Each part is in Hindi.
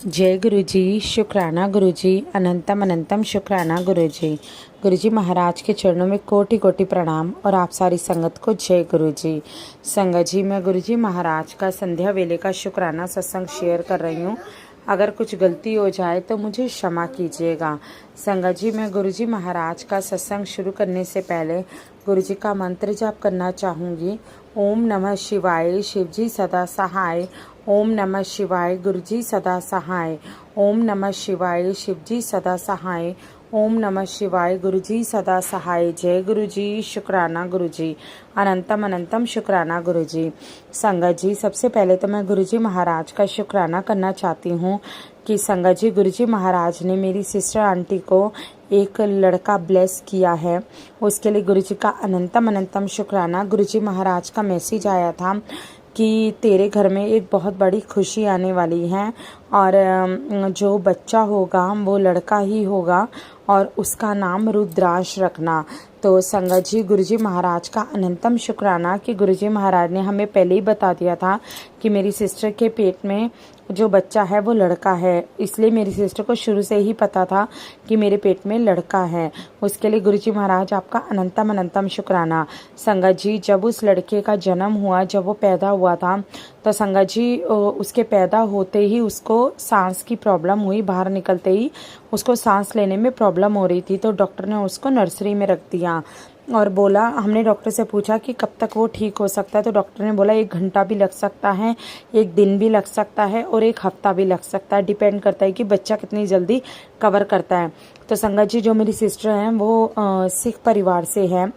जय गुरु जी। शुक्राना गुरु जी। अनंतम अनंतम शुक्राना गुरु जी। गुरु जी महाराज के चरणों में कोटि कोटि प्रणाम और आप सारी संगत को जय गुरु जी। संगत जी, मैं गुरु जी महाराज का संध्या वेले का शुक्राना सत्संग शेयर कर रही हूँ। अगर कुछ गलती हो जाए तो मुझे क्षमा कीजिएगा। संगत जी, मैं गुरु जी महाराज का सत्संग शुरू करने से पहले गुरु जी का मंत्र जाप करना चाहूँगी। ओम नमः शिवाय, शिव जी सदा सहाय। ओम नमः शिवाय, गुरु जी सदा सहाय। ओम नमः शिवाय, शिव जी सदा सहाय। ओम नमः शिवाय, गुरु जी सदा सहाय। जय गुरु जी। शुक्राना गुरु जी। अनंतम अनंतम शुक्राना गुरु जी। संगत जी, सबसे पहले तो मैं गुरु जी महाराज का शुक्राना करना चाहती हूँ कि संगत जी, गुरु जी महाराज ने मेरी सिस्टर आंटी को एक लड़का ब्लेस किया है। उसके लिए गुरु जी का अनंतम अनंतम शुक्राना। गुरु जी महाराज का मैसेज आया था कि तेरे घर में एक बहुत बड़ी खुशी आने वाली है और जो बच्चा होगा वो लड़का ही होगा और उसका नाम रुद्राक्ष रखना। तो संगत जी, गुरुजी महाराज का अनंतम शुक्राना कि गुरुजी महाराज ने हमें पहले ही बता दिया था कि मेरी सिस्टर के पेट में जो बच्चा है वो लड़का है। इसलिए मेरी सिस्टर को शुरू से ही पता था कि मेरे पेट में लड़का है। उसके लिए गुरुजी महाराज आपका अनंतम अनंतम शुक्राना। संगत जी, जब उस लड़के का जन्म हुआ, जब वो पैदा हुआ था, तो संगत जी उसके पैदा होते ही उसको सांस की प्रॉब्लम हुई। बाहर निकलते ही उसको सांस लेने में प्रॉब्लम हो रही थी। तो डॉक्टर ने उसको नर्सरी में रख दिया और बोला, हमने डॉक्टर से पूछा कि कब तक वो ठीक हो सकता है, तो डॉक्टर ने बोला 1 घंटा भी लग सकता है, 1 दिन भी लग सकता है और 1 हफ्ता भी लग सकता है। डिपेंड करता है कि बच्चा कितनी जल्दी कवर करता है। तो संगत जी, जो मेरी सिस्टर हैं वो सिख परिवार से है।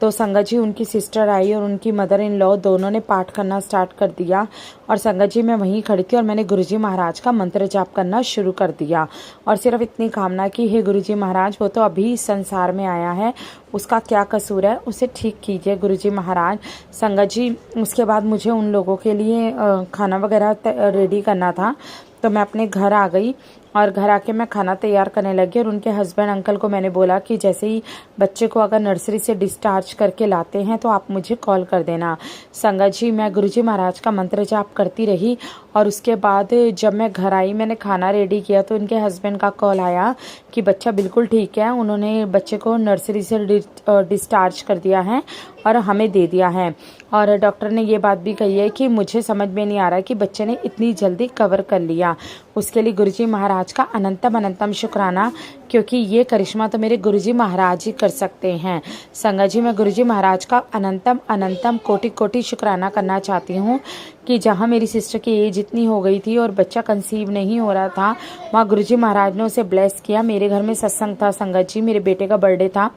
तो संगत जी, उनकी सिस्टर आई और उनकी मदर इन लॉ दोनों ने पाठ करना स्टार्ट कर दिया। और संगत जी, मैं वहीं खड़ी थी और मैंने गुरुजी महाराज का मंत्र जाप करना शुरू कर दिया और सिर्फ इतनी कामना की, हे गुरुजी महाराज, वो तो अभी संसार में आया है, उसका क्या कसूर है, उसे ठीक कीजिए गुरुजी महाराज। संगत जी, उसके बाद मुझे उन लोगों के लिए खाना वगैरह रेडी करना था। तो मैं अपने घर आ गई और घर आके मैं खाना तैयार करने लगी और उनके हस्बैंड अंकल को मैंने बोला कि जैसे ही बच्चे को अगर नर्सरी से डिस्चार्ज करके लाते हैं तो आप मुझे कॉल कर देना। संगत जी, मैं गुरुजी महाराज का मंत्र जाप करती रही और उसके बाद जब मैं घर आई, मैंने खाना रेडी किया तो उनके हस्बैंड का कॉल आया कि बच्चा बिल्कुल ठीक है, उन्होंने बच्चे को नर्सरी से डिस्चार्ज कर दिया है और हमें दे दिया है। और डॉक्टर ने ये बात भी कही है कि मुझे समझ में नहीं आ रहा कि बच्चे ने इतनी जल्दी कवर कर लिया। उसके लिए गुरुजी महाराज का अनंतम अनंतम शुक्राना, क्योंकि ये करिश्मा तो मेरे गुरुजी महाराज ही कर सकते हैं। संगत जी, मैं गुरुजी महाराज का अनंतम अनंतम कोटि कोटि शुक्राना करना चाहती हूँ कि जहाँ मेरी सिस्टर की एज इतनी हो गई थी और बच्चा कंसीव नहीं हो रहा था, वहाँ गुरुजी महाराज ने उसे ब्लेस किया। मेरे घर में सत्संग था संगत जी, मेरे बेटे का बर्थडे था,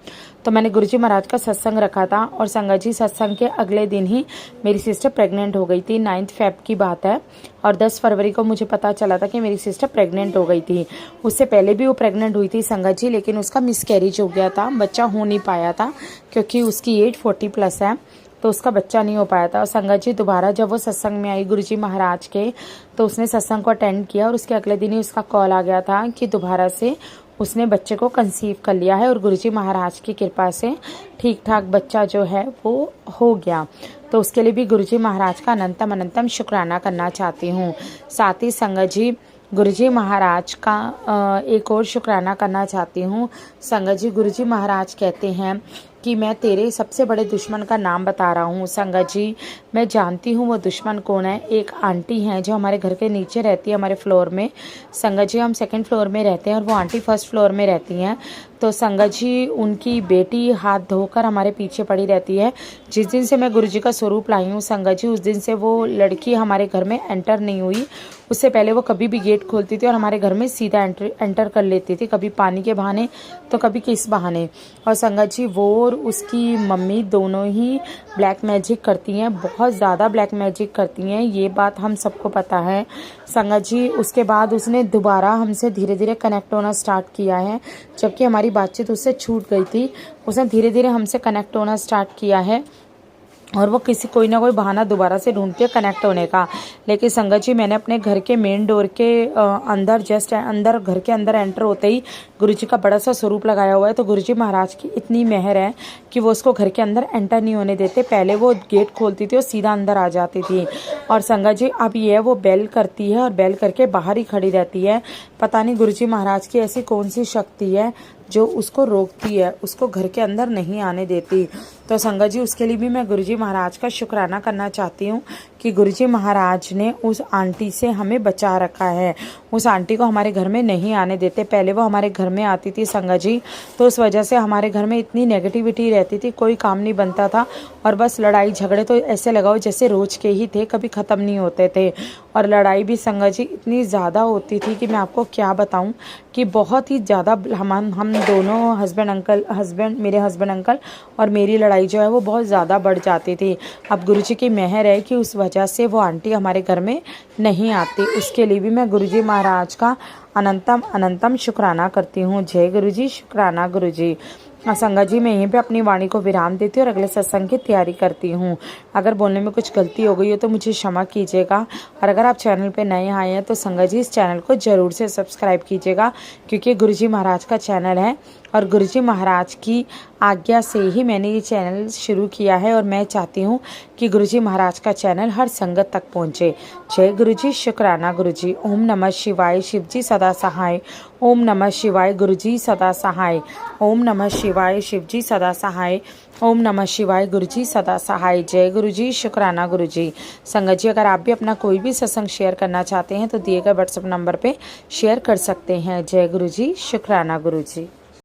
तो मैंने गुरुजी महाराज का सत्संग रखा था और संगत जी, सत्संग के अगले दिन ही मेरी सिस्टर प्रेग्नेंट हो गई थी। 9 फेब की बात है और 10 फरवरी को मुझे पता चला था कि मेरी सिस्टर प्रेग्नेंट हो गई थी। उससे पहले भी वो प्रेग्नेंट हुई थी संगत जी, लेकिन उसका मिसकैरेज हो गया था, बच्चा हो नहीं पाया था क्योंकि उसकी एज 40+ है, तो उसका बच्चा नहीं हो पाया था। और संगत जी, दोबारा जब वो सत्संग में आई गुरुजी महाराज के, तो उसने सत्संग को अटेंड किया और उसके अगले दिन ही उसका कॉल आ गया था कि दोबारा से उसने बच्चे को कंसीव कर लिया है और गुरुजी महाराज की कृपा से ठीक ठाक बच्चा जो है वो हो गया। तो उसके लिए भी गुरुजी महाराज का अनंतम अनंतम शुक्राना करना चाहती हूँ। साथ ही संगत जी, गुरुजी महाराज का एक और शुक्राना करना चाहती हूँ। संगत जी, गुरुजी महाराज कहते हैं कि मैं तेरे सबसे बड़े दुश्मन का नाम बता रहा हूँ। संगत जी, मैं जानती हूँ वो दुश्मन कौन है। एक आंटी हैं जो हमारे घर के नीचे रहती है, हमारे फ्लोर में। संगत जी, हम 2nd फ्लोर में रहते हैं और वो आंटी 1st फ्लोर में रहती हैं। तो संगत जी, उनकी बेटी हाथ धोकर हमारे पीछे पड़ी रहती है। जिस दिन से मैं गुरुजी का स्वरूप लाई हूँ संगत जी, उस दिन से वो लड़की हमारे घर में एंटर नहीं हुई। उससे पहले वो कभी भी गेट खोलती थी और हमारे घर में सीधा एंटर कर लेती थी, कभी पानी के बहाने तो कभी किस बहाने। और संगत जी, वो और उसकी मम्मी दोनों ही ब्लैक मैजिक करती हैं, बहुत ज़्यादा ब्लैक मैजिक करती हैं, ये बात हम सबको पता है। संगत जी, उसके बाद उसने दोबारा हमसे धीरे धीरे कनेक्ट होना स्टार्ट किया है, जबकि हमारी बातचीत उससे छूट गई थी। उसने धीरे धीरे हमसे कनेक्ट होना स्टार्ट किया है और वो कोई ना कोई बहाना दोबारा से ढूंढती है कनेक्ट होने का। लेकिन संगत जी, मैंने अपने घर के मेन डोर के अंदर घर के अंदर एंटर होते ही गुरुजी का बड़ा सा स्वरूप लगाया हुआ है। तो गुरुजी महाराज की इतनी मेहर है कि वो उसको घर के अंदर एंटर नहीं होने देते। पहले वो गेट खोलती थी और सीधा अंदर आ जाती थी। और संगत जी, अब ये वो बेल करती है और बेल करके बाहर ही खड़ी रहती है। पता नहीं गुरुजी महाराज की ऐसी कौन सी शक्ति है जो उसको रोकती है, उसको घर के अंदर नहीं आने देती। तो संगत जी, उसके लिए भी मैं गुरुजी महाराज का शुक्राना करना चाहती हूँ कि गुरुजी महाराज ने उस आंटी से हमें बचा रखा है। उस आंटी को हमारे घर में नहीं आने देते। पहले वो हमारे घर में आती थी संगत जी, तो उस वजह से हमारे घर में इतनी नेगेटिविटी रहती थी, कोई काम नहीं बनता था और बस लड़ाई झगड़े तो ऐसे लगाओ जैसे रोज के ही थे, कभी ख़त्म नहीं होते थे। और लड़ाई भी संगत जी इतनी ज़्यादा होती थी कि मैं आपको क्या बताऊँ, कि बहुत ही ज़्यादा हम दोनों मेरे हस्बैंड अंकल और मेरी लड़ाई जो है वो बहुत ज़्यादा बढ़ जाती थी। अब गुरुजी की मेहर है कि उस वजह से वो आंटी हमारे घर में नहीं आती। उसके लिए भी मैं गुरुजी महाराज का अनंतम अनंतम शुक्राना करती हूँ। जय गुरुजी, शुक्राना गुरुजी। संगत जी, मैं यहीं पे अपनी वाणी को विराम देती हूँ और अगले सत्संग की तैयारी करती हूँ। अगर बोलने में कुछ गलती हो गई हो तो मुझे क्षमा कीजिएगा। और अगर आप चैनल पे नए आए हैं तो संगत जी, इस चैनल को ज़रूर से सब्सक्राइब कीजिएगा, क्योंकि गुरुजी महाराज का चैनल है और गुरुजी महाराज की आज्ञा से ही मैंने ये चैनल शुरू किया है। और मैं चाहती हूँ कि गुरुजी महाराज का चैनल हर संगत तक पहुँचे। जय गुरुजी, शुक्राना गुरुजी। ओम नमः शिवाय, शिवजी सदा सहाय। ओम नमः शिवाय, गुरुजी सदा सहाय। ओम नमः शिवाय, शिवजी सदा सहाय। ओम नमः शिवाय, गुरुजी सदा सहाय। जय गुरुजी, शुक्राना गुरुजी। संगत जी, अगर आप भी अपना कोई भी सत्संग शेयर करना चाहते हैं तो दिए गए व्हाट्सएप नंबर पे शेयर कर सकते हैं। जय गुरुजी, शुक्राना गुरुजी।